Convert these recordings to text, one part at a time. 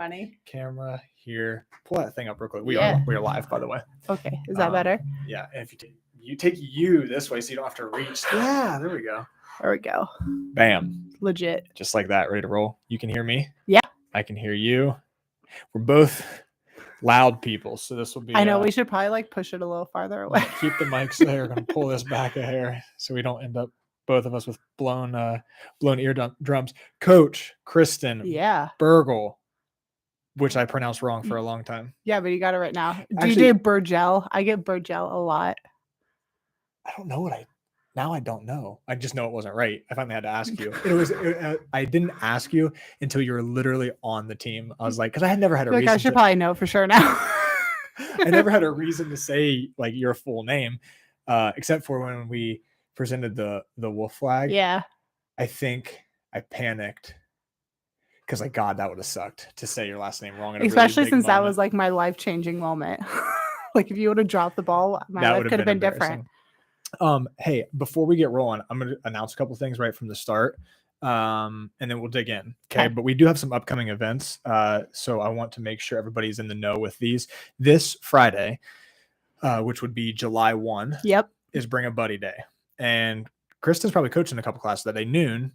Funny. Camera here. Pull that thing up real quick. We Yeah. are live, by the way. Okay, is that better? Yeah, and if you take you this way so you don't have to reach. Yeah, there we go. There we go. Bam. Legit. Just like that, ready to roll. You can hear me? Yeah. I can hear you. We're both loud people, so this will be... I know, we should probably like push it a little farther away. Keep the mics there. We're going to pull this back a hair so we don't end up, both of us, with blown eardrums. Coach Christin Burgel, which I pronounced wrong for a long time. Yeah, but you got it right now. DJ Burgel. I get Burgel a lot. I don't know now I don't know. I just know it wasn't right. I finally had to ask you. I didn't ask you until you were literally on the team. I was like, because I had never had a reason. I should probably know for sure now. I never had a reason to say like your full name, except for when we presented the wolf flag. Yeah. I think I panicked because like, God, that would have sucked to say your last name wrong. Especially since that was like my life-changing moment. Like if you would have dropped the ball, my life could have been different. Hey, before we get rolling, I'm going to announce a couple things right from the start, and then we'll dig in. Okay. But we do have some upcoming events. So I want to make sure everybody's in the know with these. This Friday, which would be July 1, is Bring a Buddy Day. And Kristen's probably coaching a couple classes that day, noon.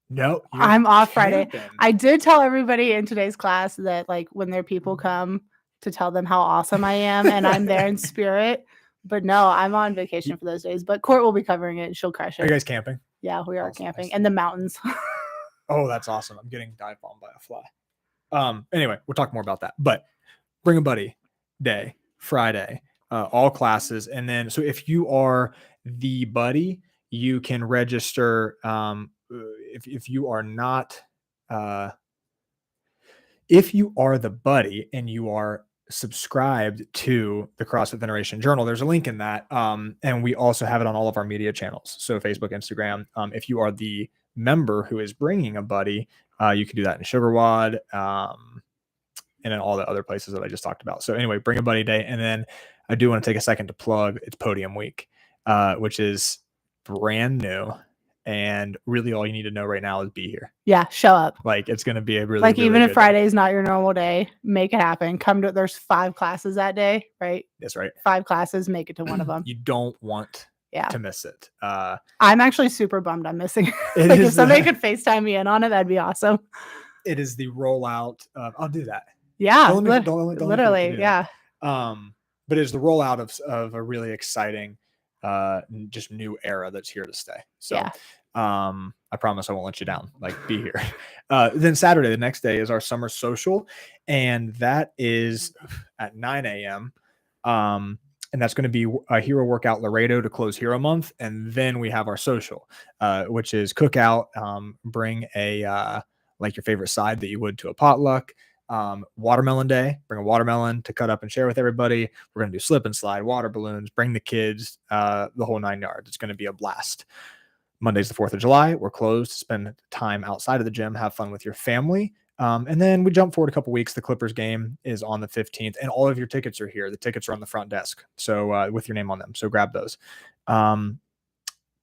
No, I'm off Friday. I did tell everybody in today's class that like when their people come to tell them how awesome I am and I'm there in spirit. But no, I'm on vacation for those days. But Court will be covering it and she'll crush it. Are you guys camping? Yeah, we are camping in the mountains. Oh, that's awesome. I'm getting dive bombed by a fly. Anyway, we'll talk more about that. But Bring a Buddy Day, Friday, all classes. And then, so if you are the buddy, you can register. If you are not, if you are the buddy and you are subscribed to the CrossFit Veneration Journal, there's a link in that, and we also have it on all of our media channels, so Facebook, Instagram. If you are the member who is bringing a buddy, you can do that in SugarWOD, and in all the other places that I just talked about. So anyway, Bring a Buddy Day. And then I do want to take a second to plug it's Podium Week, which is brand new. And really all you need to know right now is be here. Yeah, show up. Like it's going to be a really, like really even if Friday day. is not your normal day, make it happen. Come to, there's 5 classes that day, right? That's right. 5 classes, make it to one of them. You don't want to miss it. I'm actually super bummed I'm missing it. Like if somebody could FaceTime me in on it, that'd be awesome. It is the rollout of, I'll do that. Yeah, don't literally, yeah. But it's the rollout of a really exciting just new era that's here to stay. So I promise I won't let you down. Like, be here. Then Saturday, the next day, is our summer social, and that is at 9 a.m. And that's going to be a hero workout Laredo to close Hero Month, and then we have our social, which is cookout. Bring a like your favorite side that you would to a potluck. Watermelon day, bring a watermelon to cut up and share with everybody. We're going to do slip and slide, water balloons, bring the kids, the whole 9 yards. It's going to be a blast. Monday's the 4th of July. We're closed to spend time outside of the gym, have fun with your family. And then we jump forward a couple weeks. The Clippers game is on the 15th, and all of your tickets are here. The tickets are on the front desk. So with your name on them. So grab those.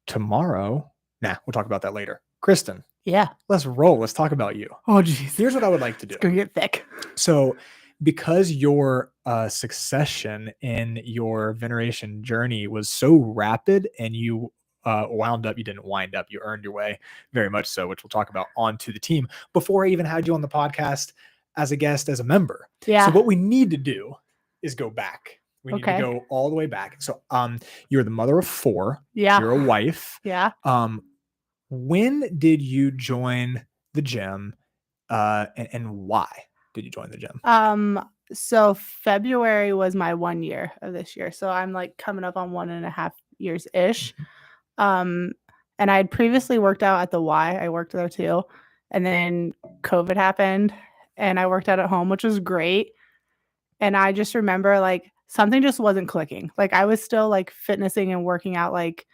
Tomorrow, we'll talk about that later. Kristen. Yeah. Let's roll. Let's talk about you. Oh, geez. Here's what I would like to do. It's going to get thick. So because your succession in your veneration journey was so rapid and you you didn't wind up, you earned your way very much so, which we'll talk about onto the team before I even had you on the podcast as a guest, as a member. Yeah. So what we need to do is go back. We need to go all the way back. So you're the mother of 4. Yeah. You're a wife. Yeah. When did you join the gym, and why did you join the gym? So February was my 1 year of this year. So I'm like coming up on 1.5 years ish. And I had previously worked out at the Y. I worked there too. And then COVID happened and I worked out at home, which was great. And I just remember like something just wasn't clicking. Like I was still like fitnessing and working out, like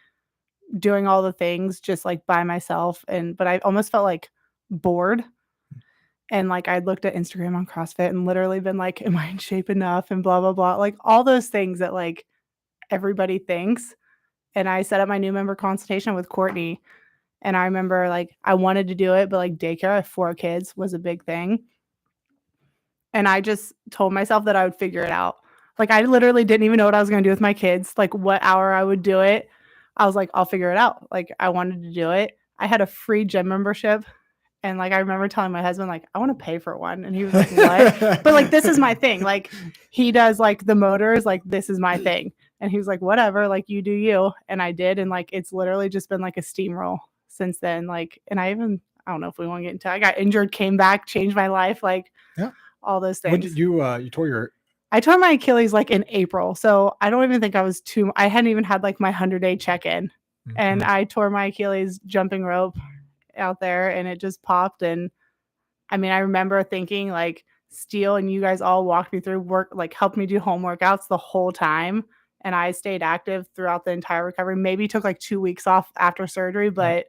doing all the things just like by myself. But I almost felt like bored. And like I'd looked at Instagram on CrossFit and literally been like, am I in shape enough? And blah, blah, blah. Like all those things that like everybody thinks. And I set up my new member consultation with Courtney. And I remember like I wanted to do it, but like daycare, I have 4 kids, was a big thing. And I just told myself that I would figure it out. Like, I literally didn't even know what I was going to do with my kids, like what hour I would do it. I was like, I'll figure it out. Like, I wanted to do it. I had a free gym membership. And like, I remember telling my husband, like, I want to pay for one. And he was like, what? But like, this is my thing. Like, he does like the motors, like, this is my thing. And he was like, whatever, like, you do you. And I did. And like, it's literally just been like a steamroll since then. Like, and I don't know if we want to get into it. I got injured, came back, changed my life, like, all those things. When did you tore your... I tore my Achilles like in April. So I don't even think I hadn't even had like my 100-day check-in. And I tore my Achilles jumping rope out there, and it just popped. And I mean, I remember thinking like, Steele and you guys all walked me through work, like helped me do home workouts the whole time. And I stayed active throughout the entire recovery. Maybe took like 2 weeks off after surgery, but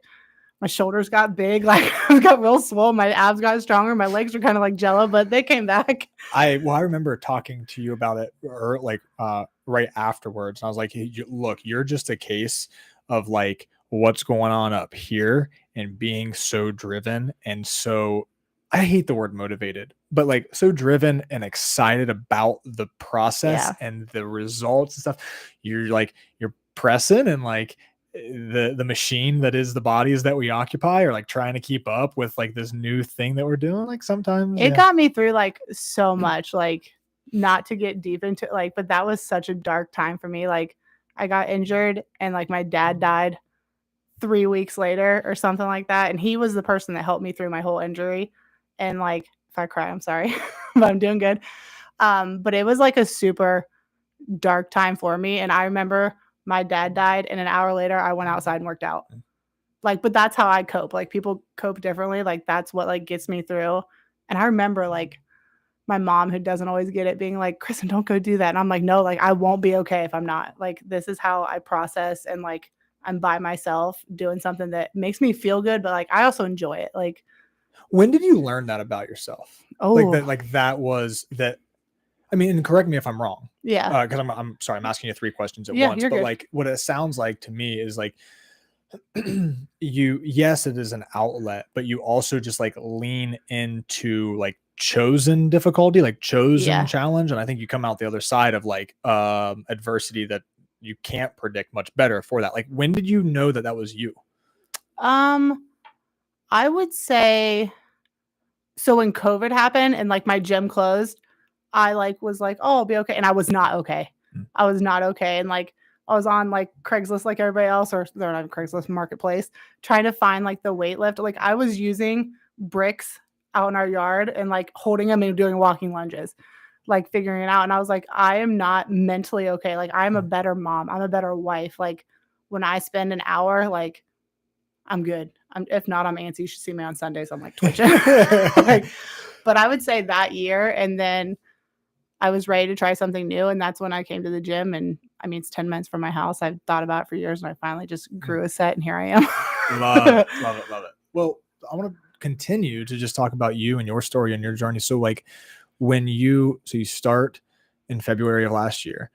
my shoulders got big. Like, I got real swole. My abs got stronger. My legs were kind of like jello, but they came back. I remember talking to you about it right afterwards. And I was like, hey, look, you're just a case of like what's going on up here and being so driven and so, I hate the word motivated, but like so driven and excited about the process and the results and stuff. You're pressing, and like the machine that is the bodies that we occupy are like trying to keep up with like this new thing that we're doing. Like, sometimes it got me through like so much, like, not to get deep into it, like, but that was such a dark time for me. Like, I got injured and like my dad died 3 weeks later or something like that. And he was the person that helped me through my whole injury. And like, if I cry, I'm sorry, but I'm doing good. But it was like a super dark time for me. And I remember my dad died, and an hour later I went outside and worked out. Like, but that's how I cope. Like, people cope differently. Like, that's what like gets me through. And I remember like my mom, who doesn't always get it, being like, Christin, don't go do that. And I'm like, no, like, I won't be okay if I'm not. Like, this is how I process, and like, I'm by myself doing something that makes me feel good, but like, I also enjoy it. Like, when did you learn that about yourself? Oh, that was that. I mean, and correct me if I'm wrong. Yeah. Because I'm sorry, I'm asking you 3 questions at once. But good. Like, what it sounds like to me is like, yes, it is an outlet, but you also just like lean into like chosen difficulty, like chosen challenge. And I think you come out the other side of like adversity that you can't predict much better for that. Like, when did you know that was you? I would say, so when COVID happened and like my gym closed, I like was like, oh, I'll be okay. And I was not okay. I was not okay. And like, I was on like Craigslist like everybody else, or they're not Craigslist, Marketplace, trying to find like the weight lift. Like, I was using bricks out in our yard and like holding them and doing walking lunges, like figuring it out. And I was like, I am not mentally okay. Like, I'm a better mom. I'm a better wife. Like, when I spend an hour, like, I'm good. If not, I'm antsy. You should see me on Sundays. I'm like twitching. But I would say that year. And then I was ready to try something new. And that's when I came to the gym. And I mean, it's 10 minutes from my house. I've thought about it for years, and I finally just grew a set, and here I am. Love it. Love it. Love it. Well, I want to continue to just talk about you and your story and your journey. So like, you start in February of last year.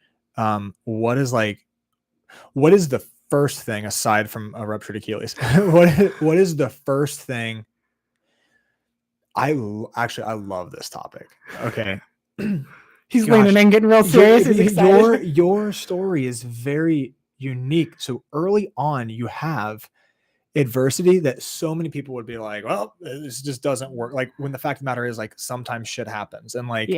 What is the first thing, aside from a ruptured Achilles? what is the first thing? I love this topic. Okay. He's leaning in, getting real serious. He's excited. Your story is very unique. So early on, you have adversity that so many people would be like, well, this just doesn't work. Like, when the fact of the matter is, like, sometimes shit happens, and like,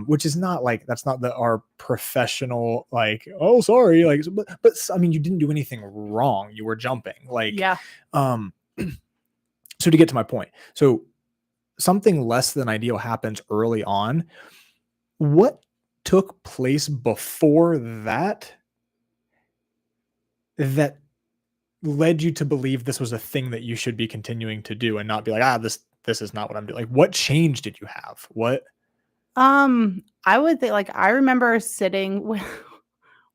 which is not like, that's not our professional, like, oh, sorry, like, but I mean, you didn't do anything wrong. You were jumping, like, so to get to my point, so something less than ideal happens early on. What took place before that led you to believe this was a thing that you should be continuing to do, and not be like, this is not what I'm doing? Like, what change did you have? What? I would think, like, I remember sitting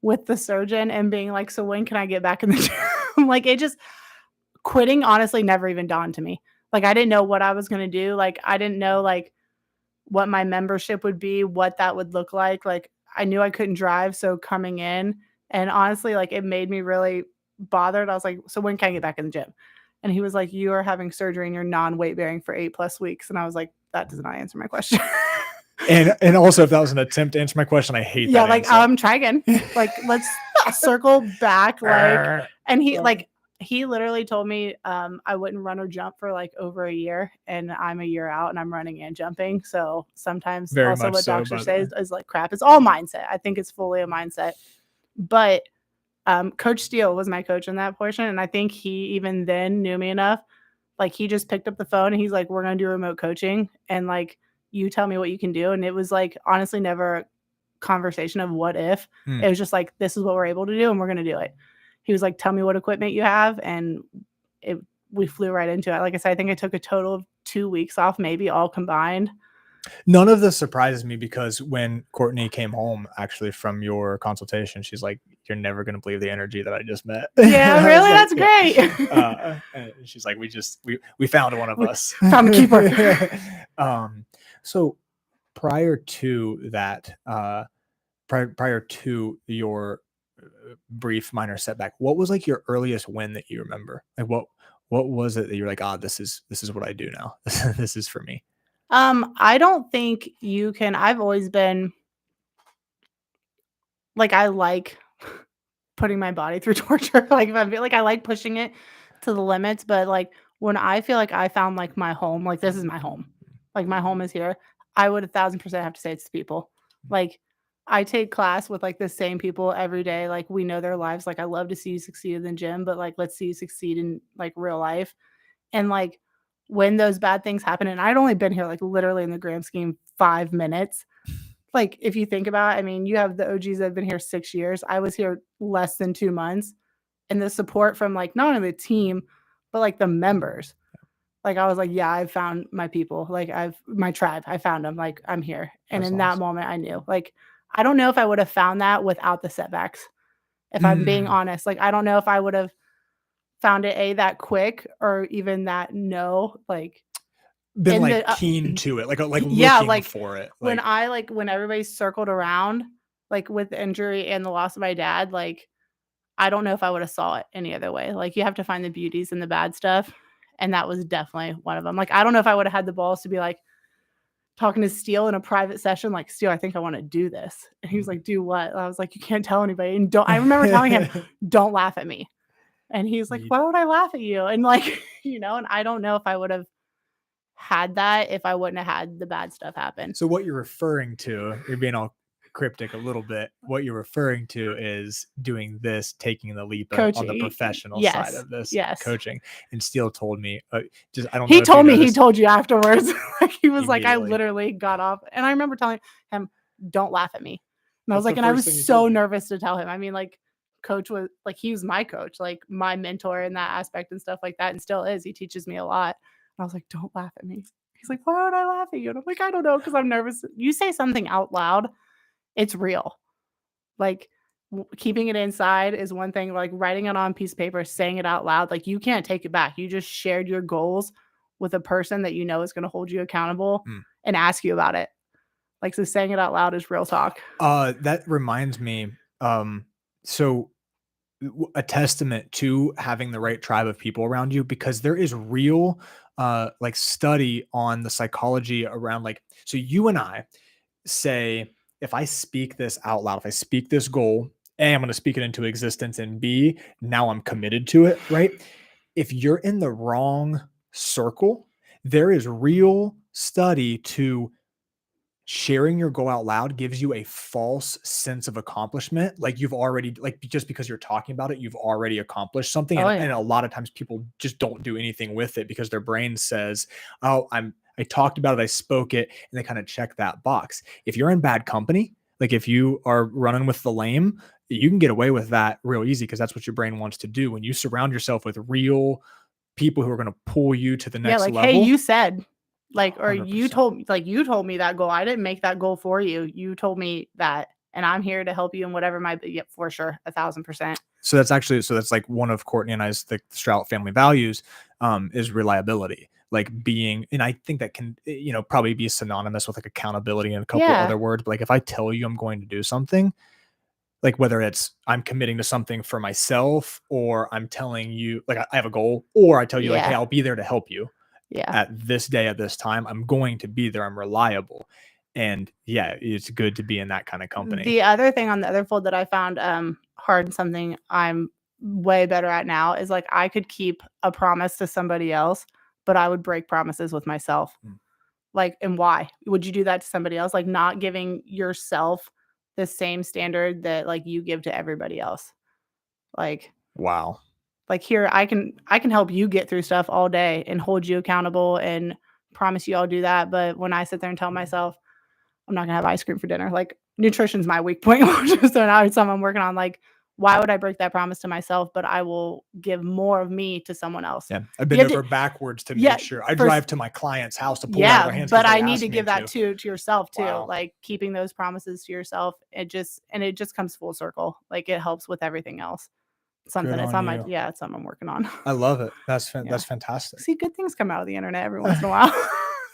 with the surgeon and being like, so when can I get back in the gym? Like, it just, quitting honestly never even dawned to me. Like, I didn't know what I was going to do. Like, I didn't know like what my membership would be, what that would look like. Like, I knew I couldn't drive. So coming in, and honestly, like, it made me really bothered. I was like, so when can I get back in the gym? And he was like, you are having surgery and you're non-weight bearing for 8+ weeks. And I was like, that does not answer my question. And also, if that was an attempt to answer my question, I hate that. Like answer. try again. Like let's circle back. Like, and he literally told me I wouldn't run or jump for like over a year, and I'm a year out and I'm running and jumping. So sometimes Very also much what so, doctors say is like crap. It's all mindset. I think it's fully a mindset. But Coach Steele was my coach in that portion, and I think he even then knew me enough. Like he just picked up the phone and he's like, "We're gonna do remote coaching, and like you tell me what you can do." And it was like honestly never a conversation of what if. It was just like, this is what we're able to do and we're gonna do it. He was like, "Tell me what equipment you have," and we flew right into it. Like I said, I think I took a total of 2 weeks off, maybe all combined. None of this surprises me because when Courtney came home actually from your consultation, she's like, "You're never going to believe the energy that I just met." Yeah, really? Like, that's great. And she's like, we found one of us. Found the keeper. So prior to that, prior to your brief minor setback, what was like your earliest win that you remember? Like what was it that you're like, this is what I do now. This is for me. I don't think you can. I've always been like, I like putting my body through torture. Like if I feel like I like pushing it to the limits, but like when I feel like I found like my home, like this is my home, like my home is here, I would 1,000% have to say it's people. Like I take class with like the same people every day. Like we know their lives. Like I love to see you succeed in the gym, but like let's see you succeed in like real life. And like when those bad things happen, and I'd only been here like literally in the grand scheme 5 minutes. Like if you think about it, I mean, you have the OGs that have been here 6 years. I was here less than 2 months, and the support from like not only the team, but like the members. Like I was like, yeah, I've found my people. Like my tribe. I found them. Like I'm here. And That's in that awesome. moment I knew. Like I don't know if I would have found that without the setbacks. If I'm being honest, like I don't know if I would have found it that quick or even that like been like keen to it, like yeah, looking like for it. when when everybody circled around, like with the injury and the loss of my dad, like I don't know if I would have saw it any other way. Like you have to find the beauties in the bad stuff, and that was definitely one of them. Like I don't know if I would have had the balls to be like talking to Steele in a private session, like, "Steele, I think I want to do this." And he was like, "Do what?" I was like, "You can't tell anybody." And I remember telling him, "Don't laugh at me." And he's like, "Why would I laugh at you?" And like, and I don't know if I would have had that if I wouldn't have had the bad stuff happen. So what you're referring to, you're being all cryptic a little bit. What you're referring to is doing this, taking the leap on the professional side of this coaching. And Steele told me, I don't know. He told me, he told you afterwards. Like he was like, I literally got off, and I remember telling him, "Don't laugh at me." And I was like, and I was so nervous to tell him. I mean, like, coach was like, he was my coach, like my mentor in that aspect and stuff like that, and still is. He teaches me a lot. And I was like, "Don't laugh at me." He's like, "Why would I laugh at you?" And I'm like, "I don't know, because I'm nervous." You say something out loud, it's real. Like keeping it inside is one thing. Like writing it on a piece of paper, saying it out loud, like you can't take it back. You just shared your goals with a person that you know is going to hold you accountable and ask you about it. Like, so saying it out loud is real talk. That reminds me. So a testament to having the right tribe of people around you, because there is real like study on the psychology around, like, so you and I say, if I speak this out loud, if I speak this goal, A, I'm going to speak it into existence, and B, now I'm committed to it, right? If you're in the wrong circle, there is real study to sharing your goal out loud gives you a false sense of accomplishment. Like you've already, like, just because you're talking about it, you've already accomplished something. And a lot of times people just don't do anything with it because their brain says, "Oh, I talked about it, I spoke it," and they kind of check that box. If you're in bad company, like if you are running with the lame, you can get away with that real easy because that's what your brain wants to do. When you surround yourself with real people who are going to pull you to the next like, level. Hey, you said, like, or 100%. you told me that goal. I didn't make that goal for you. You told me that, and I'm here to help you in whatever might be. Yep, for sure, 1,000%. So that's like one of Courtney and I's, the Strout family values, is reliability. Like being, and I think that can, probably be synonymous with like accountability and a couple other words. But like if I tell you I'm going to do something, like whether it's I'm committing to something for myself, or I'm telling you like I have a goal, or I tell you like, hey, I'll be there to help you at this day, at this time, I'm going to be there, I'm reliable. And yeah, it's good to be in that kind of company. The other thing on the other fold that I found hard, and something I'm way better at now, is like I could keep a promise to somebody else, but I would break promises with myself. Like, and why would you do that to somebody else? Like, not giving yourself the same standard that like you give to everybody else. Like, wow. Like, here, I can help you get through stuff all day and hold you accountable and promise you I'll do that. But when I sit there and tell myself I'm not gonna have ice cream for dinner, like, nutrition's my weak point. So now it's something I'm working on. Like, why would I break that promise to myself? But I will give more of me to someone else. Yeah, I've been over backwards to make sure. I drive to my client's house to pull it out of their hands. But I need to give that to yourself too. Wow. Like, keeping those promises to yourself, it just comes full circle. Like, it helps with everything else. Something it's on it's something I'm working on. I love it. That's fantastic. See, good things come out of the internet every once in a while.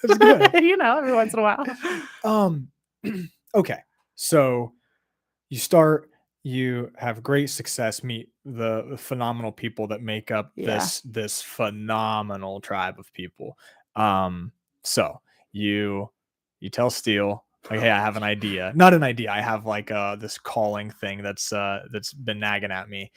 It's good. Every once in a while. Okay. So you have great success, meet the phenomenal people that make up this phenomenal tribe of people. So you tell Steele, like, hey, I have an idea. Not an idea. I have like this calling thing that's been nagging at me.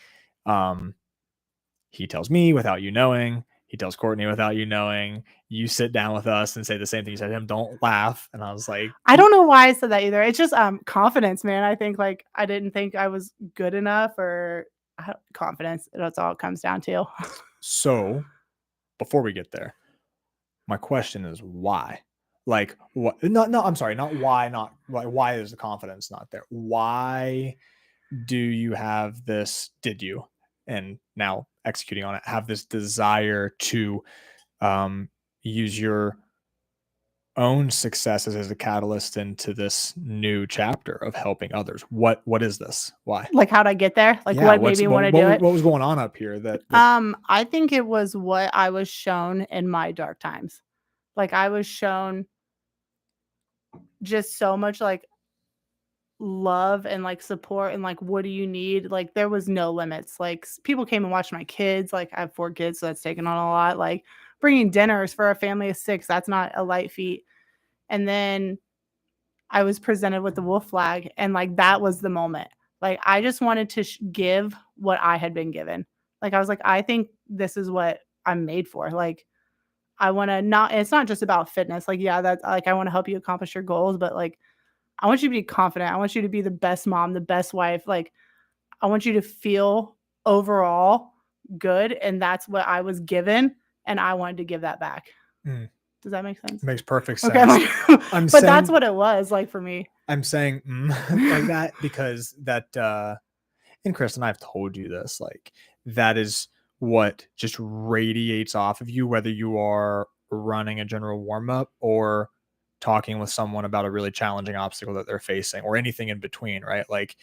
He tells me without you knowing. He tells Courtney without you knowing. You sit down with us and say the same thing you said to him. Don't laugh. And I was like, I don't know why I said that either. It's just confidence, man. I think like I didn't think I was good enough, or confidence. That's all it comes down to. So before we get there, my question is why? Like what? I'm sorry. Not why. Not like why is the confidence not there? Why do you have this? Did you? And now executing on it, have this desire to use your own successes as a catalyst into this new chapter of helping others. What is this? Why? Like, how'd I get there? Like, what made me want to do it? What was going on up here? That I think it was what I was shown in my dark times. Like, I was shown just so much like love and like support and like, what do you need? Like, there was no limits. Like, people came and watched my kids. Like, I have 4 kids, so that's taken on a lot. Like, bringing dinners for a family of 6, that's not a light feat. And then I was presented with the wolf flag, and like that was the moment. Like, I just wanted to give what I had been given. Like, I was like, I think this is what I'm made for. Like, I want to it's not just about fitness. Like, yeah, that's like, I want to help you accomplish your goals, but like, I want you to be confident. I want you to be the best mom, the best wife. Like, I want you to feel overall good. And that's what I was given. And I wanted to give that back. Does that make sense? It makes perfect sense. Okay. But that's what it was like for me. I'm saying like that because that, and Christin, I've told you this, like that is what just radiates off of you, whether you are running a general warm up or talking with someone about a really challenging obstacle that they're facing or anything in between, right? Like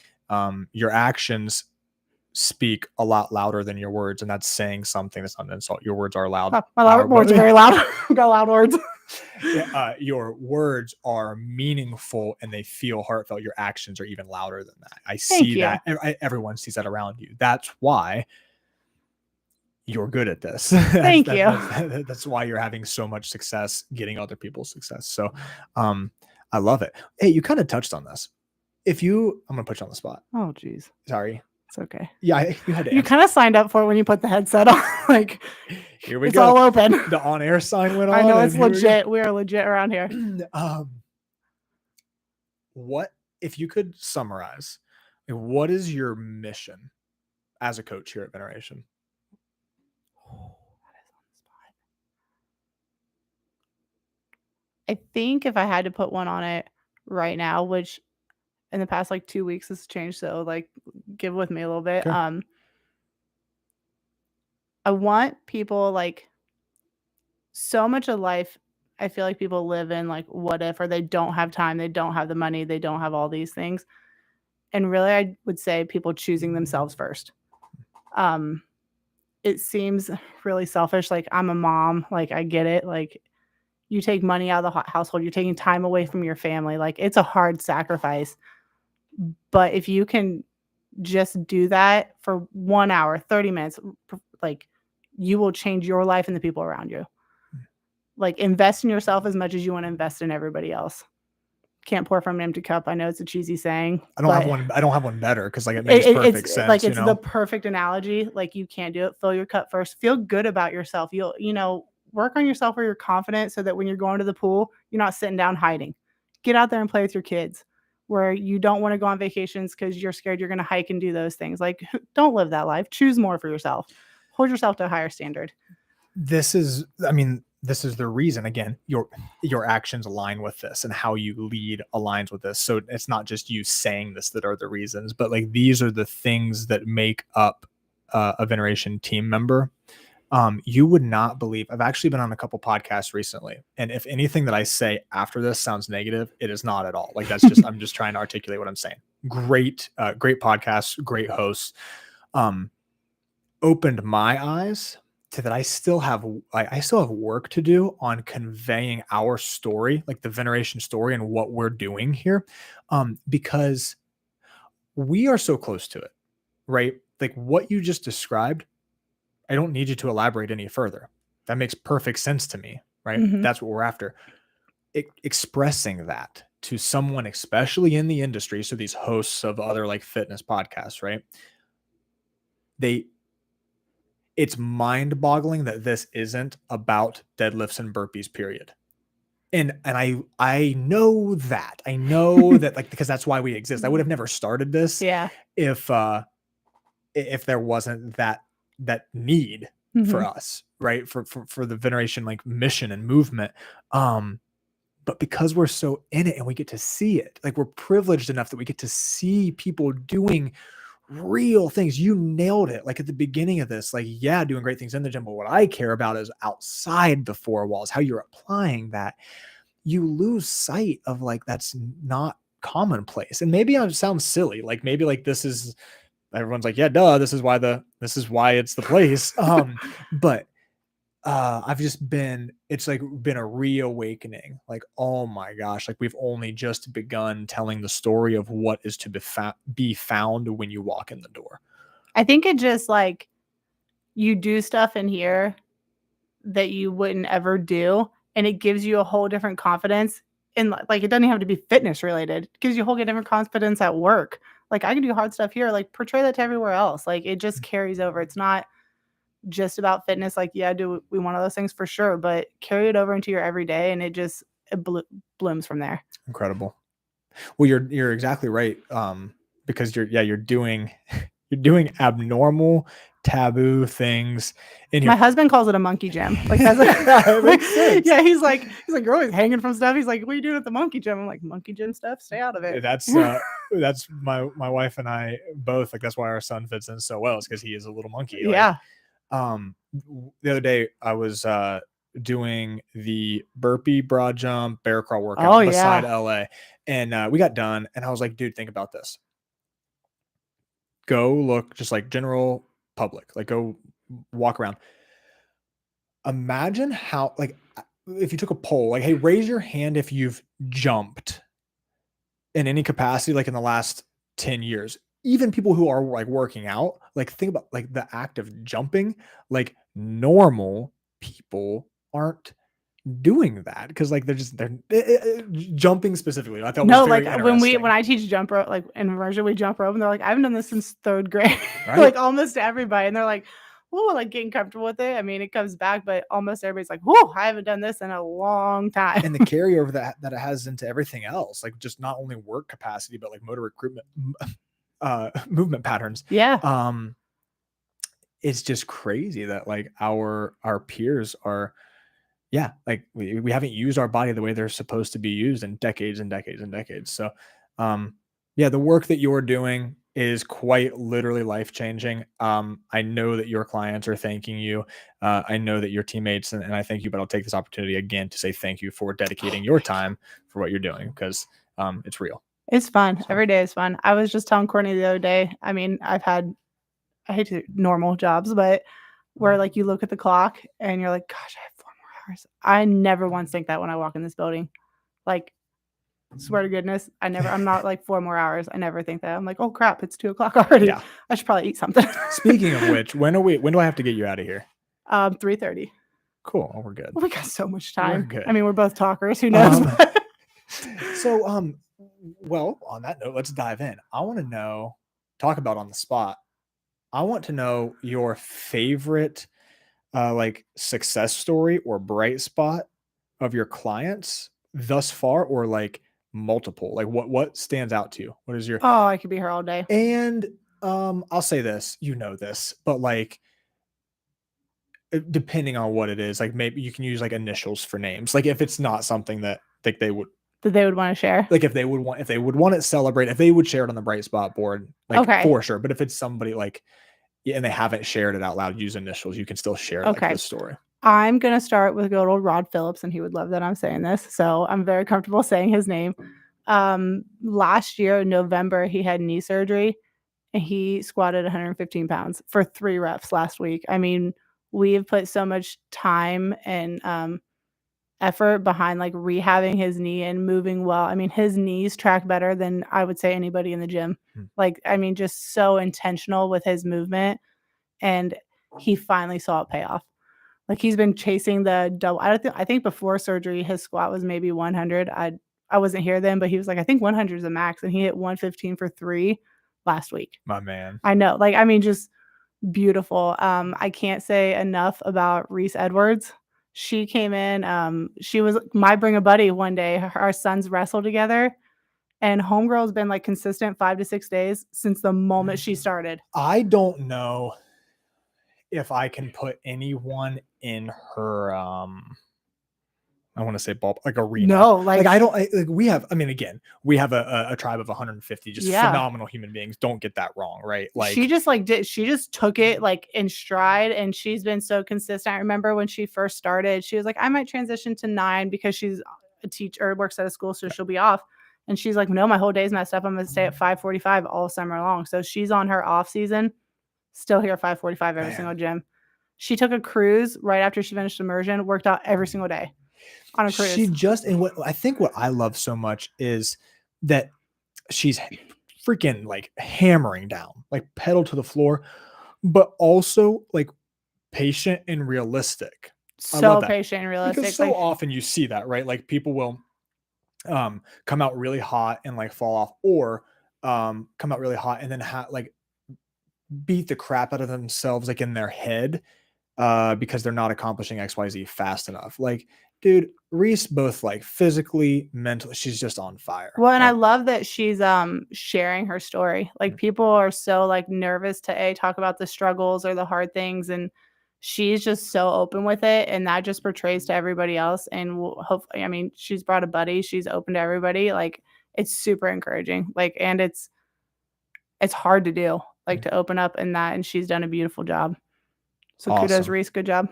your actions speak a lot louder than your words, and that's saying something. That's not an insult. Your words are loud. My words are very loud. Got loud words. Your words are meaningful and they feel heartfelt. Your actions are even louder than that. I Thank see you. that. Everyone sees that around you. That's why you're good at this. Thank you. That's why you're having so much success getting other people's success. So I love it. Hey, you kind of touched on this. I'm gonna put you on the spot. Oh geez. Sorry. It's okay. Yeah, you had to. You kind of signed up for it when you put the headset on. Like, here we it's go. all open. The on-air sign went on. I know, it's legit. We are legit around here. What if you could summarize? What is your mission as a coach here at Veneration? That is on the spot. I think if I had to put one on it right now, which in the past like 2 weeks has changed, so like give with me a little bit. Okay. I want people, like, so much of life, I feel like people live in like what if, or they don't have time, they don't have the money, they don't have all these things. And really, I would say people choosing themselves first. It seems really selfish. Like, I'm a mom, like I get it. Like, you take money out of the household, you're taking time away from your family. Like, it's a hard sacrifice. But if you can just do that for 1 hour, 30 minutes, like, you will change your life and the people around you. Like, invest in yourself as much as you want to invest in everybody else. can't pour from an empty cup. I know it's a cheesy saying. I don't have one better because like it makes perfect sense. Like it's the perfect analogy. Like you can't do it. Fill your cup first. Feel good about yourself. You'll, work on yourself where you're confident so that when you're going to the pool, you're not sitting down hiding. Get out there and play with your kids where you don't want to go on vacations because you're scared you're going to hike and do those things. Like, don't live that life. Choose more for yourself. Hold yourself to a higher standard. This is the reason, again, your actions align with this and how you lead aligns with this. So it's not just you saying this that are the reasons, but like these are the things that make up a Veneration team member. You would not believe, I've actually been on a couple podcasts recently. And if anything that I say after this sounds negative, it is not at all. Like that's just, I'm just trying to articulate what I'm saying. Great podcasts, great hosts, opened my eyes to that. I still have work to do on conveying our story, like the Veneration story and what we're doing here. Because we are so close to it, right? Like what you just described, I don't need you to elaborate any further. That makes perfect sense to me, right? Mm-hmm. That's what we're after. Expressing that to someone, especially in the industry. So these hosts of other like fitness podcasts, right? It's mind-boggling that this isn't about deadlifts and burpees, period. And I know that. I know that like because that's why we exist. I would have never started this if there wasn't that need for us, right? For the Veneration like mission and movement. But because we're so in it and we get to see it, like we're privileged enough that we get to see people doing real things. You nailed it. Like at the beginning of this, like, yeah, doing great things in the gym. But what I care about is outside the four walls, how you're applying that. You lose sight of like, that's not commonplace. And maybe I sound silly. Like maybe like this is, everyone's like, yeah, duh, this is why it's the place. But it's like been a reawakening. Like, oh my gosh, like we've only just begun telling the story of what is to be found when you walk in the door. I think it just like you do stuff in here that you wouldn't ever do. And it gives you a whole different confidence. And like, it doesn't have to be fitness related. It gives you a whole different confidence at work. Like I can do hard stuff here, like portray that to everywhere else. Like it just carries over. It's not just about fitness. Like, yeah, do we want all those things for sure, but carry it over into your everyday and it blooms from there. Incredible. Well, you're exactly right. Because you're doing abnormal, taboo things. My husband calls it a monkey gym. Like that's it makes sense. Yeah, he's like you're always hanging from stuff. He's like, what are you doing at the monkey gym? I'm like, monkey gym stuff, stay out of it. That's my wife and I both, like that's why our son fits in so well, is because he is a little monkey. Like, yeah. The other day I was doing the burpee, broad jump, bear crawl workout beside LA, and we got done, and I was like, dude, think about this. Go look, just like general public, like go walk around. Imagine how, like, if you took a poll, like, hey, raise your hand if you've jumped in any capacity, like in the last 10 years. Even people who are like working out, like think about like the act of jumping. Like normal people aren't doing that because like they're jumping specifically. I thought when I teach jump rope, like in immersion, we jump rope, and they're like, I haven't done this since third grade. Right? Like almost everybody, and they're like, oh, like getting comfortable with it. I mean, it comes back, but almost everybody's like, whoa, I haven't done this in a long time. And the carryover that it has into everything else, like just not only work capacity, but like motor recruitment. Movement patterns. Yeah. It's just crazy that like our peers are, like we haven't used our body the way they're supposed to be used in decades and decades and decades. So, the work that you're doing is quite literally life-changing. I know that your clients are thanking you. I know that your teammates, and I thank you, but I'll take this opportunity again to say thank you for dedicating your time for what you're doing, because it's real. It's fun. So. Every day is fun. I was just telling Courtney the other day, I mean, I hate to normal jobs, but where like you look at the clock and you're like, gosh, I have 4 more hours. I never once think that when I walk in this building. Like, swear to goodness, I'm not like 4 more hours. I never think that. I'm like, oh crap, it's 2:00 already. Yeah. I should probably eat something. Speaking of which, when do I have to get you out of here? 3:30. Cool. Oh, we're good. We got so much time. I mean, we're both talkers. Who knows? So, well, on that note, let's dive in. I want to know, talk about on the spot. I want to know your favorite like success story or bright spot of your clients thus far, or like multiple. Like what stands out to you? What is your Oh, I could be here all day. and I'll say this, you know this, but like depending on what it is, like maybe you can use like initials for names. Like if it's not something that like they would That they would want to share. like if they would want it celebrate, if they would share it on the bright spot board, like Okay. for sure. But if it's somebody like and they haven't shared it out loud, use initials, you can still share like Okay. this story. I'm going to start with good old Rod Phillips, and he would love that I'm saying this. So I'm very comfortable saying his name. Last year in November, he had knee surgery and he squatted 115 pounds for 3 reps last week. I mean, we have put so much time and effort behind like rehabbing his knee and moving well. I mean, his knees track better than I would say anybody in the gym. Like, I mean, just so intentional with his movement, and he finally saw it pay off. Like he's been chasing the double. I think before surgery his squat was maybe 100. I wasn't here then, but he was like, I think 100 is the max, and he hit 115 for 3 last week. My man. I know. Like, I mean, just beautiful. I can't say enough about Reese Edwards. She came in. She was my bring a buddy one day. Our sons wrestled together, and homegirl's been like consistent 5 to 6 days since the moment she started. I don't know if I can put anyone in her I want to say ball like arena. No, like I don't like we have. I mean, again, we have a tribe of 150 just phenomenal human beings. Don't get that wrong, right? Like she just took it like in stride, and she's been so consistent. I remember when she first started, she was like, I might transition to 9 because she's a teacher, works at a school, so she'll be off. And she's like, no, my whole day's messed up. I'm gonna stay at 5:45 all summer long. So she's on her off season, still here at 5:45 every single gym. She took a cruise right after she finished immersion, worked out every single day on a cruise. She just, and what I think what I love so much is that she's freaking like hammering down, like pedal to the floor, but also like patient and realistic. So patient and realistic. Because so often you see that, right? Like people will come out really hot and like fall off, or come out really hot and then like beat the crap out of themselves like in their head because they're not accomplishing XYZ fast enough. Like, dude, Reese, both like physically, mentally, she's just on fire. Well, and I love that she's sharing her story. Like people are so like nervous to talk about the struggles or the hard things, and she's just so open with it, and that just portrays to everybody else. And hopefully, I mean, she's brought a buddy, she's open to everybody. Like it's super encouraging. Like, and it's hard to do, like to open up in that, and she's done a beautiful job. So awesome. Kudos, Reese. Good job.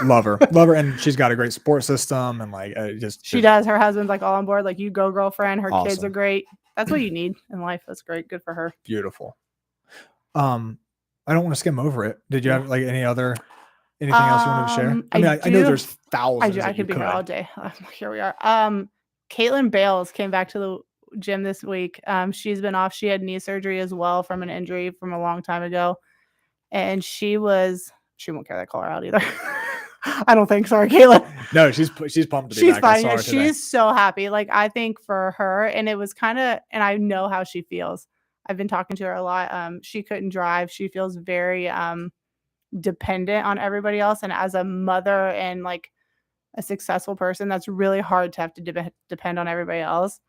Love her. And she's got a great support system, and like she does. Her husband's like all on board. Like, you go, girlfriend. Her kids are great. That's what you need in life. That's great. Good for her. Beautiful. I don't want to skim over it. Did you have like anything else you wanted to share? I mean, I know there's thousands. I could be here all day. Here we are. Caitlin Bales came back to the gym this week. She's been off. She had knee surgery as well from an injury from a long time ago, and she won't carry that color out either. I don't think. Sorry, Caitlin. No, she's pumped to be she's back. fine. I saw her today. She's so happy. Like, I think for her, and it was kind of, and I know how she feels. I've been talking to her a lot. She couldn't drive. She feels very dependent on everybody else. And as a mother and like a successful person, that's really hard to have to depend on everybody else.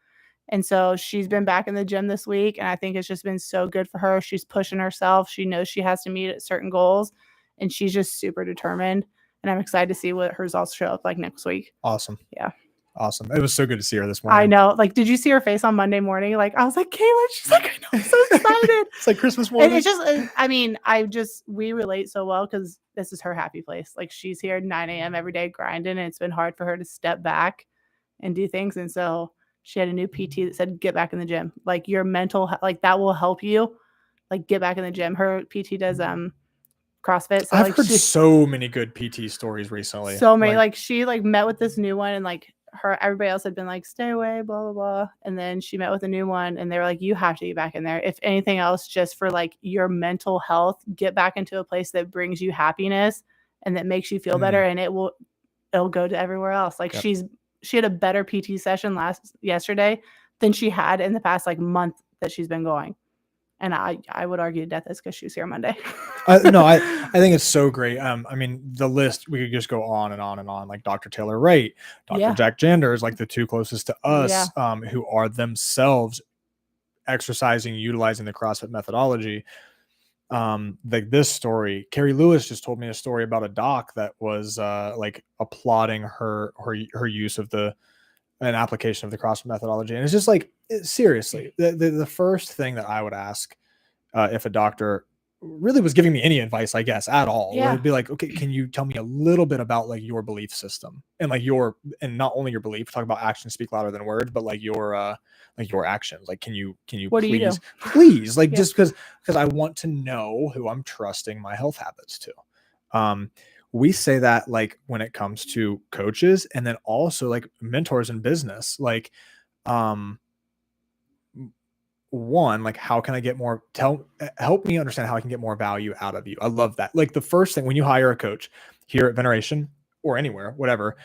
And so she's been back in the gym this week, and I think it's just been so good for her. She's pushing herself. She knows she has to meet certain goals, and she's just super determined. And I'm excited to see what her results show up like next week. Awesome. Yeah. Awesome. It was so good to see her this morning. I know. Like, did you see her face on Monday morning? Like, I was like, Kayla, she's like, I know, I'm so excited. It's like Christmas morning. And it's just, I mean, we relate so well because this is her happy place. Like, she's here at 9 a.m. every day grinding, and it's been hard for her to step back and do things. And so she had a new PT that said, get back in the gym. Like, your mental, like, that will help you. Like, get back in the gym. Her PT does CrossFit. So I've heard so many good PT stories recently. So many. Like she like met with this new one, and like everybody else had been like, stay away, blah, blah, blah. And then she met with a new one, and they were like, you have to get back in there. If anything else, just for like your mental health, get back into a place that brings you happiness and that makes you feel better. And it'll go to everywhere else. Like she had a better PT session yesterday than she had in the past like month that she's been going. And I would argue death is because she was here Monday. No, I think it's so great. I mean, the list, we could just go on and on and on. Like Dr. Taylor Wright, Dr. Jack Janders, like the two closest to us, who are themselves exercising, utilizing the CrossFit methodology. Like this story, Carrie Lewis just told me a story about a doc that was like applauding her use of an application of the CrossFit methodology. And it's just like, seriously, the first thing that I would ask if a doctor really was giving me any advice, I guess, at all, would be like, okay, can you tell me a little bit about like your belief system and like and not only your belief, talk about actions speak louder than words, but like your actions. Like, can you what please, like, just because I want to know who I'm trusting my health habits to. We say that like when it comes to coaches and then also like mentors in business, like, one, like, how can I get more, help me understand how I can get more value out of you. I love that. Like the first thing when you hire a coach here at Veneration or anywhere, whatever,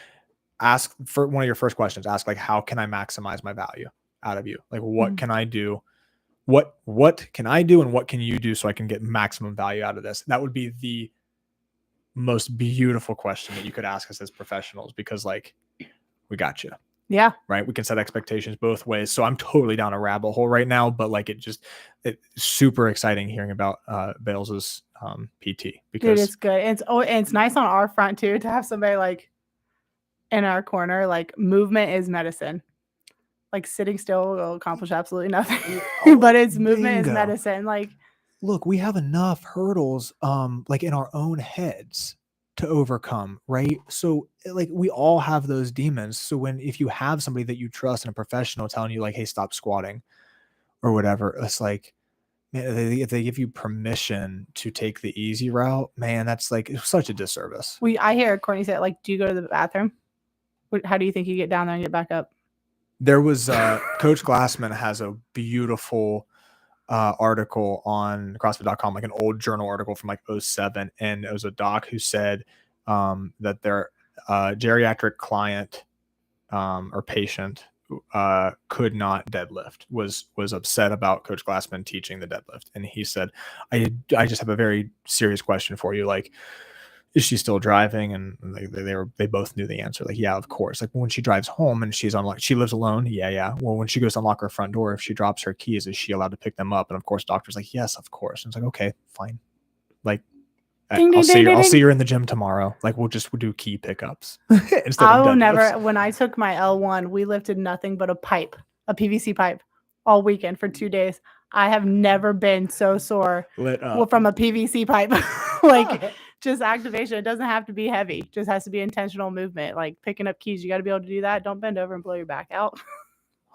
ask for one of your first questions, ask like, how can I maximize my value out of you? Like, what can I do? What can I do? And what can you do so I can get maximum value out of this? That would be the most beautiful question that you could ask us as professionals, because like, we got you. Yeah. Right. We can set expectations both ways. So I'm totally down a rabbit hole right now, but like it's super exciting hearing about Bales's PT, because it's good. It's nice on our front too to have somebody like in our corner. Like movement is medicine. Like sitting still will accomplish absolutely nothing. But it's movement is medicine. Like, look, we have enough hurdles like in our own heads to overcome, right? So like we all have those demons. So if you have somebody that you trust and a professional telling you like, hey, stop squatting or whatever, it's like, man, if they give you permission to take the easy route, man, that's like such a disservice. I hear Courtney say, like, do you go to the bathroom? How do you think you get down there and get back up? There was Coach Glassman has a beautiful article on CrossFit.com, like an old journal article from like 2007. And it was a doc who said that their geriatric client or patient could not deadlift, was upset about Coach Glassman teaching the deadlift. And he said, I just have a very serious question for you. Like, is she still driving? And they both knew the answer. Like, yeah, of course. Like when she drives home and she lives alone. Yeah. Well, when she goes to unlock her front door, if she drops her keys, is she allowed to pick them up? And of course, doctor's like, yes, of course. And it's like, okay, fine. Like, I'll see you in the gym tomorrow. Like we'll do key pickups. I will never, when I took my L1, we lifted nothing but a PVC pipe all weekend for 2 days. I have never been so sore from a PVC pipe. Like, just activation. It doesn't have to be heavy. It just has to be intentional movement. Like picking up keys. You got to be able to do that. Don't bend over and blow your back out.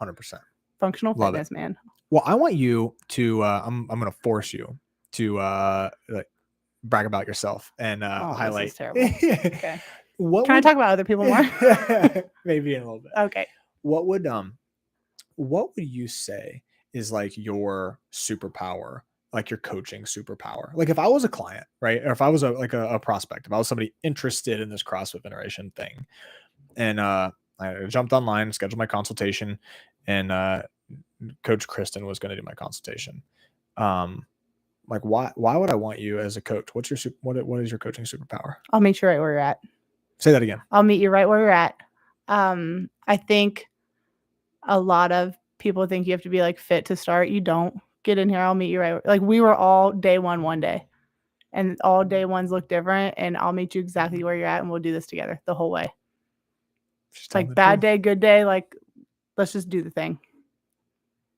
100%. Functional fitness, man. Well, I want you to, I'm going to force you to like brag about yourself and highlight. This is terrible. Okay. Can I talk about other people more? Maybe in a little bit. Okay. What would you say is like your superpower? Like your coaching superpower. Like if I was a client, right? Or if I was a prospect, if I was somebody interested in this CrossFit Veneration thing, and I jumped online, scheduled my consultation, and Coach Christin was going to do my consultation. Like why would I want you as a coach? What is your coaching superpower? I'll meet you right where you're at. Say that again. I'll meet you right where you're at. I think a lot of people think you have to be like fit to start. You don't. Get in here. I'll meet you right. Like we were all day one day, and all day ones look different. And I'll meet you exactly where you're at, and we'll do this together the whole way. It's like bad day, good day. Like let's just do the thing.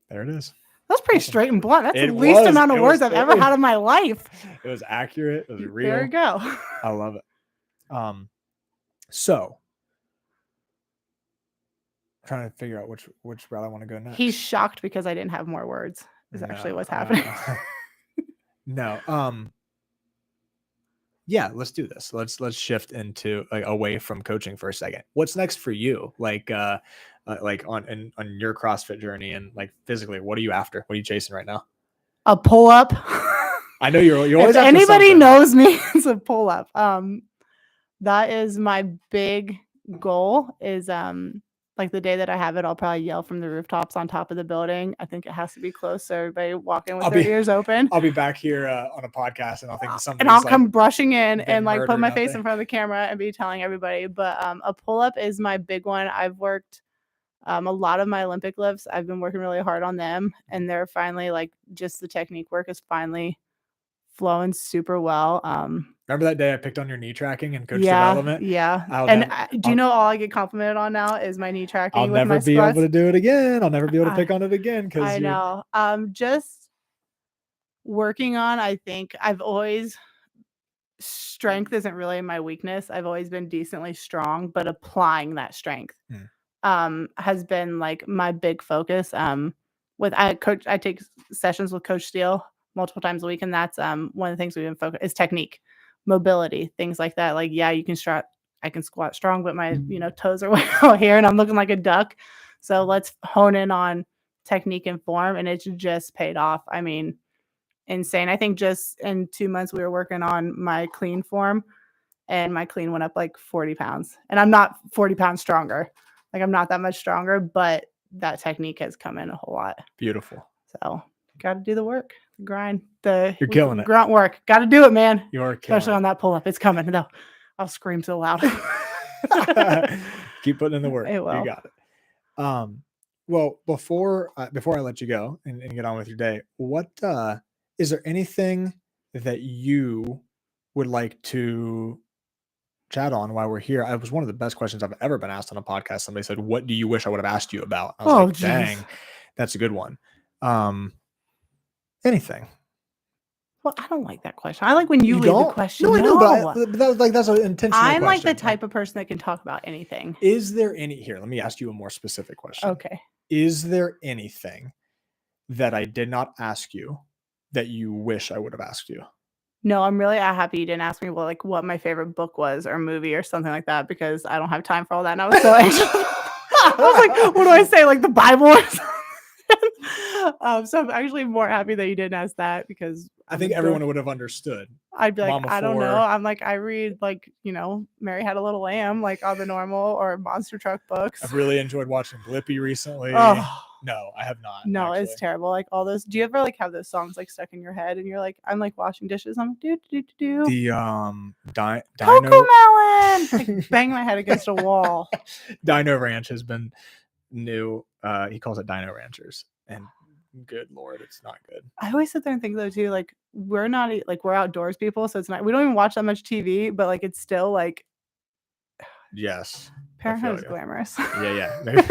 There it is. That's pretty straight and blunt. That's the least amount of words I've ever had in my life. It was accurate. It was real. There we go. I love it. So I'm trying to figure out which route I want to go next. He's shocked because I didn't have more words. Is actually what's happening. No. Yeah, let's do this. Let's shift into like away from coaching for a second. What's next for you? Like on your CrossFit journey and like physically, what are you after? What are you chasing right now? A pull up. I know you're always. If anybody knows me, it's a pull up. That is my big goal. Is Like the day that I have it, I'll probably yell from the rooftops on top of the building. I think it has to be close, so everybody walking with their ears open. I'll be back here on a podcast, and I'll think somebody. And I'll come brushing in and like put my face there. in front of the camera and be telling everybody. But a pull-up is my big one. I've worked a lot of my Olympic lifts. I've been working really hard on them, and they're finally like just the technique work is finally flowing super well. Remember that day I picked on your knee tracking and coach development? Yeah. Do you know all I get complimented on now is my knee tracking? I'll never be able to do it again. I'll never be able to pick on it again because I know. Just working on. I think I've always strength isn't really my weakness. I've always been decently strong, but applying that strength has been like my big focus. I take sessions with Coach Steele multiple times a week, and that's one of the things we've been focused is technique, mobility, things like that. Like, yeah, I can squat strong, but my toes are way out here and I'm looking like a duck. So let's hone in on technique and form, and it's just paid off. I mean, insane. I think just in 2 months we were working on my clean form, and my clean went up like 40 pounds. And I'm not 40 pounds stronger. Like I'm not that much stronger, but that technique has come in a whole lot. Beautiful. So got to do the work, the grind, you're killing it. Grunt work. Got to do it, man. You're especially on that pull up. It's coming though. I'll scream so loud. Keep putting in the work. It will. You got it. Well, before I let you go and get on with your day, what is there anything that you would like to chat on while we're here? It was one of the best questions I've ever been asked on a podcast. Somebody said, "What do you wish I would have asked you about?" I was like, "Dang, that's a good one." Anything? Well, I don't like that question. I like when you leave the question. No, I know, but that's an intentional I'm question. like the type of person that can talk about anything. Is there here, let me ask you a more specific question. Okay. Is there anything that I did not ask you that you wish I would have asked you? No, I'm really happy you didn't ask me what my favorite book was or movie or something like that, because I don't have time for all that. And I was so anxious. I was like, what do I say? Like the Bible or something? So I'm actually more happy that you didn't ask that, because I think everyone would have understood. I'd be like, Mama I don't know. I'm like, I read Mary Had a Little Lamb, like all the normal or monster truck books. I've really enjoyed watching Blippi recently. No, I have not. No, actually. It's terrible. Like all those. Do you ever like have those songs like stuck in your head and you're like, I'm like washing dishes. I'm do do do do. The Cocoa Melon. Like bang my head against a wall. Dino Ranch has been new. He calls it Dino Ranchers, and good Lord, it's not good. I always sit there and think though too, like we're not like we're outdoors people, so it's not. We don't even watch that much TV, but like it's still like. Yes. Parenthood is glamorous. Yeah. Maybe.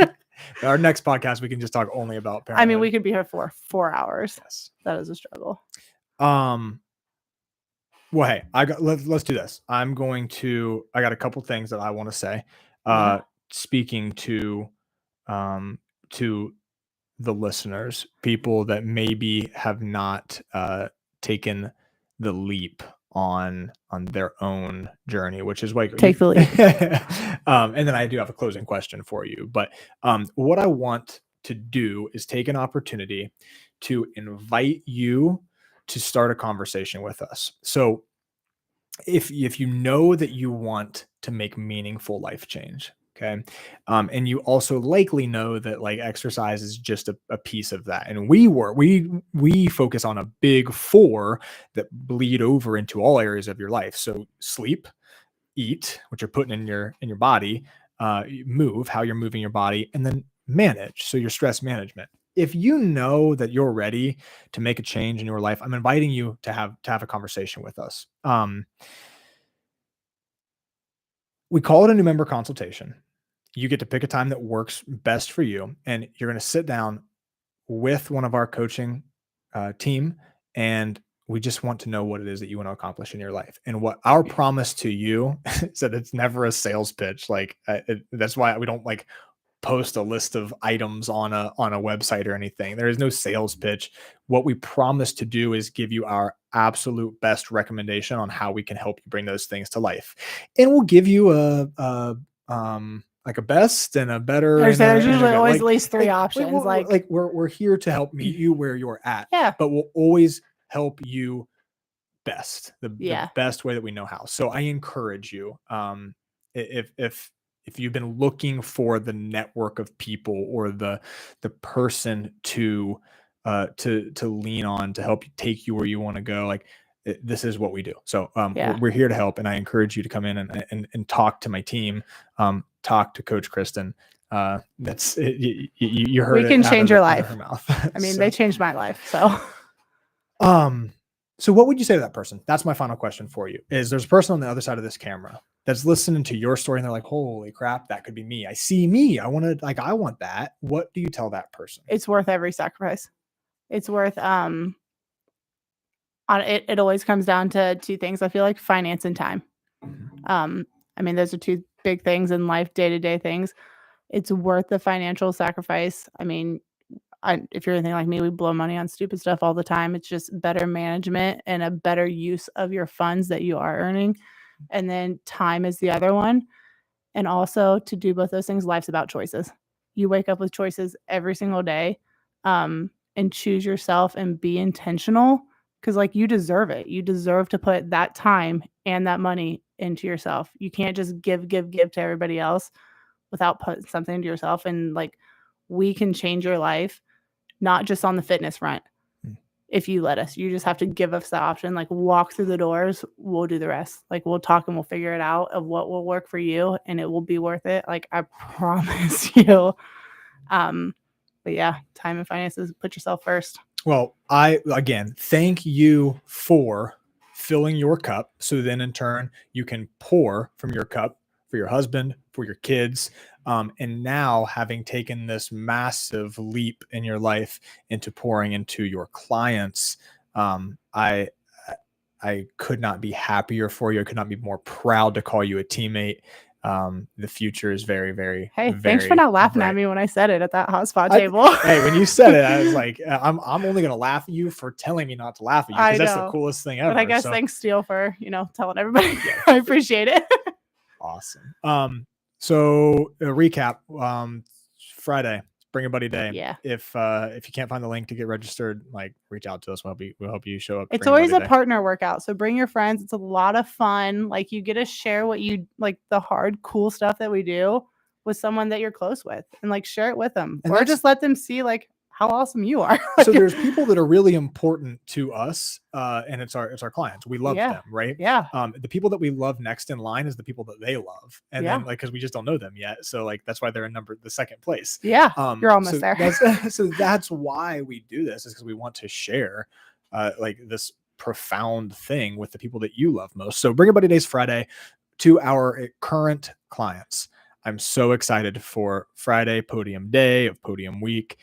Our next podcast, we can just talk only about parenthood. I mean, we could be here for 4 hours. Yes. That is a struggle. Well, hey, let's do this. I got a couple things that I want to say. Speaking to the listeners, people that maybe have not taken the leap on their own journey, which is like take the leap. And then I do have a closing question for you, but what I want to do is take an opportunity to invite you to start a conversation with us. So if you know that you want to make meaningful life change, okay, and you also likely know that like exercise is just a piece of that, and we focus on a big 4 that bleed over into all areas of your life. So sleep, eat, what you're putting in your body, move, how you're moving your body, and then manage, so your stress management. If you know that you're ready to make a change in your life, I'm inviting you to have a conversation with us. We call it a new member consultation. You get to pick a time that works best for you, and you're going to sit down with one of our coaching team, and we just want to know what it is that you want to accomplish in your life. And what our promise to you is that it's never a sales pitch. Like that's why we don't like post a list of items on a website or anything. There is no sales pitch. What we promise to do is give you our absolute best recommendation on how we can help you bring those things to life. And we'll give you like a best and a better. There's usually always at least 3 options. We're here to help meet you where you're at. Yeah. But we'll always help you best, the best way that we know how. So I encourage you, if if you've been looking for the network of people or the person to lean on to help you take you where you want to go, like this is what we do. So we're here to help, and I encourage you to come in and talk to my team, talk to Coach Christin. That's it, you heard. We can change your life. Her mouth. I mean, they changed my life. So, so what would you say to that person? That's my final question for you. Is there's a person on the other side of this camera that's listening to your story and they're like, holy crap, that could be me. I see me. I want that. What do you tell that person? It's worth every sacrifice. It's worth, it always comes down to two things. I feel like finance and time. I mean, those are two big things in life, day-to-day things. It's worth the financial sacrifice. I mean, if you're anything like me, we blow money on stupid stuff all the time. It's just better management and a better use of your funds that you are earning. And then time is the other one. And also, to do both those things, life's about choices. You wake up with choices every single day, and choose yourself and be intentional, because like you deserve it. You deserve to put that time and that money into yourself. You can't just give to everybody else without putting something into yourself. And like, we can change your life, not just on the fitness front. If you let us, you just have to give us the option, like walk through the doors, we'll do the rest. Like we'll talk and we'll figure it out of what will work for you, and it will be worth it. Like I promise you. But yeah, time and finances, put yourself first. Well, again, thank you for filling your cup. So then in turn, you can pour from your cup for your husband, for your kids. And now having taken this massive leap in your life into pouring into your clients, I could not be happier for you. I could not be more proud to call you a teammate. The future is very, very, hey, very thanks for not laughing bright. at me when I said it at that hot spot table. Hey, when you said it, I was like, I'm only gonna laugh at you for telling me not to laugh at you, because that's the coolest thing ever. But I guess thanks, Steele, for telling everybody. I appreciate it. Awesome. So a recap, Friday, Bring a Buddy Day. Yeah. If you can't find the link to get registered, like reach out to us. We'll help you show up. It's always a partner workout. So bring your friends. It's a lot of fun. Like you get to share what you like, the hard, cool stuff that we do with someone that you're close with, and like share it with them, or just let them see like how awesome you are. So there's people that are really important to us, and it's our clients. We love them, right? Yeah. The people that we love next in line is the people that they love, and then like, because we just don't know them yet, so like that's why they're in the second place. Yeah, you're almost there. So that's why we do this, is because we want to share like this profound thing with the people that you love most. So Bring a Buddy Days Friday to our current clients. I'm so excited for Friday, podium day of podium week.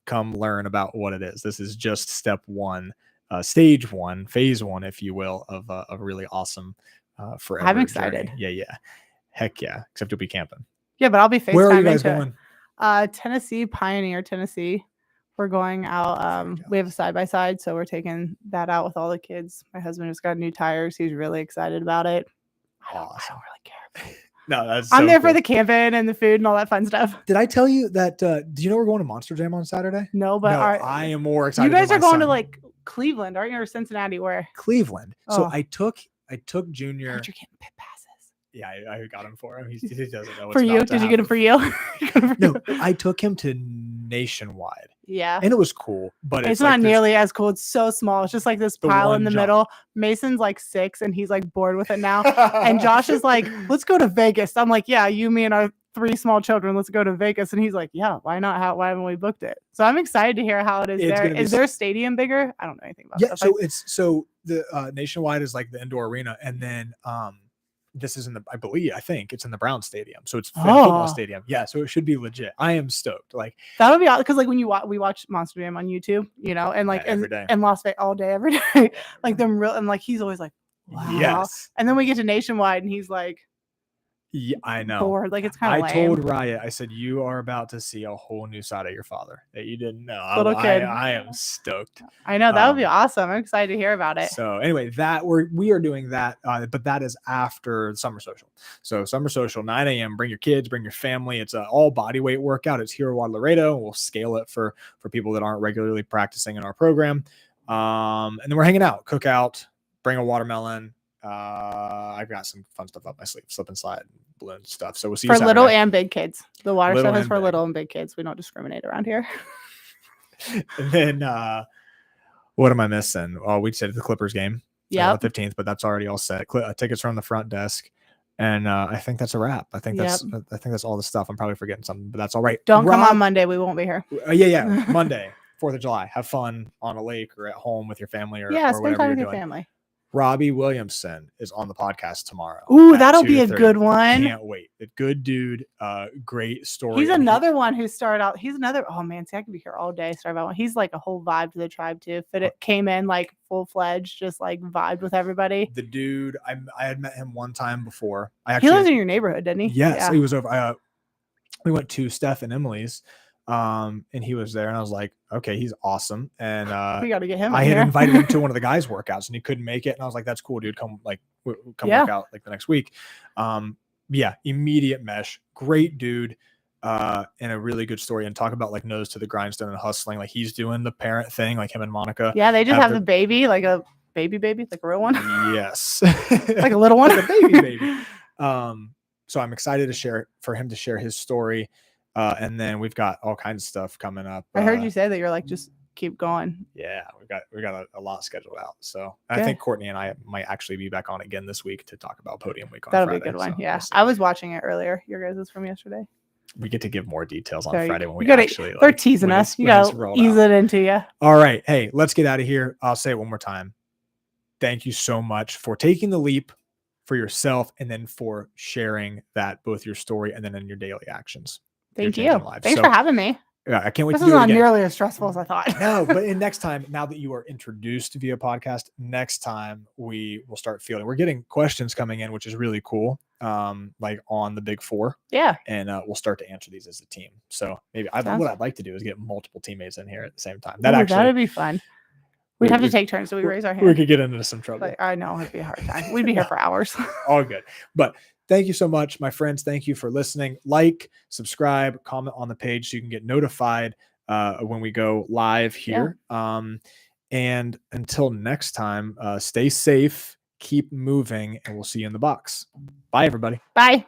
Come learn about what it is. This is just step one, stage one, phase one, if you will, of a really awesome forever. I'm excited. Journey. Yeah. Heck yeah. Except you'll be camping. Yeah, but I'll be FaceTiming. Where are you guys going? Tennessee, Pioneer, Tennessee. We're going out. We have a side-by-side, so we're taking that out with all the kids. My husband just got new tires. He's really excited about it. Awesome. I don't really care. No, that's I'm there for the camping and the food and all that fun stuff. Did I tell you that? Do you know we're going to Monster Jam on Saturday? No, but I am more excited. You guys are going to like Cleveland, aren't you, or Cincinnati? Where? Cleveland. So I took Junior. You're getting pit passes. Yeah, I got him for him. He doesn't know. For you? Did you get him for you? No, I took him to Nationwide. Yeah. And it was cool, but it's not nearly as cool. It's so small. It's just like this pile in the middle. Mason's like 6 and he's like bored with it now. And Josh is like, let's go to Vegas. I'm like, yeah, you, me, and our 3 small children, let's go to Vegas. And he's like, yeah, why not? Why haven't we booked it? So I'm excited to hear how it is there. Is their stadium bigger? I don't know anything about that. So the Nationwide is like the indoor arena, and then this is I think it's in the Brown Stadium. So it's a football stadium. Yeah. So it should be legit. I am stoked. Like that'll be because like when we watch Monster Jam on YouTube, and like and Las Vegas all day, every day, like them real, and like he's always like, wow. Yes. And then we get to Nationwide and he's like, yeah, I know. Bored. Like it's kind of. I told Raya, I said, you are about to see a whole new side of your father that you didn't know. Little kid. I am stoked. I know that would be awesome. I'm excited to hear about it. So anyway, we are doing that, but that is after Summer Social. So Summer Social, 9 a.m. Bring your kids, bring your family. It's an all body weight workout. It's here in Laredo. We'll scale it for people that aren't regularly practicing in our program. And then we're hanging out, cook out, bring a watermelon. I've got some fun stuff up my sleeve, slip and slide, balloon stuff. So we'll see for you Saturday. little and big kids. The water Little stuff is and for big. little and big kids. We don't discriminate around here. And then what am I missing? Oh, we said the Clippers game. Yeah, on the 15th, but that's already all set. Tickets are on the front desk. And I think that's a wrap. I think that's all the stuff. I'm probably forgetting something, but that's all right. Don't come on Monday. We won't be here. Yeah. Monday, 4th of July. Have fun on a lake or at home with your family or spend time with your family. Robbie Williamson is on the podcast tomorrow. Ooh, that'll be a good one. Can't wait. A good dude. Great story. He's another one who started out. He's another. Oh man, see, I could be here all day. Sorry about one. He's like a whole vibe to the tribe too. But it came in like full fledged, just like vibed with everybody. The dude, I had met him one time before. He lives in your neighborhood, didn't he? Yes, he was over. We went to Steph and Emily's. And he was there, and I was like, okay, he's awesome. And we got to get him. I had invited him to one of the guys' workouts, and he couldn't make it. And I was like, that's cool, dude. Come work out like the next week. Immediate mesh, great dude, and a really good story. And talk about like nose to the grindstone and hustling. Like he's doing the parent thing, like him and Monica. Yeah, they just have the baby, like a baby, like a real one. Yes, like a little one, like a baby. So I'm excited for him to share his story. And then we've got all kinds of stuff coming up. I heard you say that you're like, just keep going. Yeah, we got a lot scheduled out. So I think Courtney and I might actually be back on again this week to talk about Podium Week on That'll Friday. Be a good one. So yeah, I was watching it earlier. Your guys' from yesterday. We get to give more details on Friday when we actually. They're teasing us. You gotta ease it into you. All right, hey, let's get out of here. I'll say it one more time. Thank you so much for taking the leap for yourself, and then for sharing that both your story and then in your daily actions. Thank you. Thanks for having me. Yeah, I can't wait to do it again. This is not nearly as stressful as I thought. No, but next time, now that you are introduced via podcast, next time we will start fielding. We're getting questions coming in, which is really cool. Like on the Big Four. Yeah. And we'll start to answer these as a team. So maybe what I'd like to do is get multiple teammates in here at the same time. That'd be fun. We'd have to take turns so we raise our hand. We could get into some trouble. I know it'd be a hard time. We'd be here for hours. All good. But thank you so much, my friends. Thank you for listening. Like, subscribe, comment on the page so you can get notified when we go live here. Yeah. And until next time, stay safe, keep moving, and we'll see you in the box. Bye, everybody. Bye.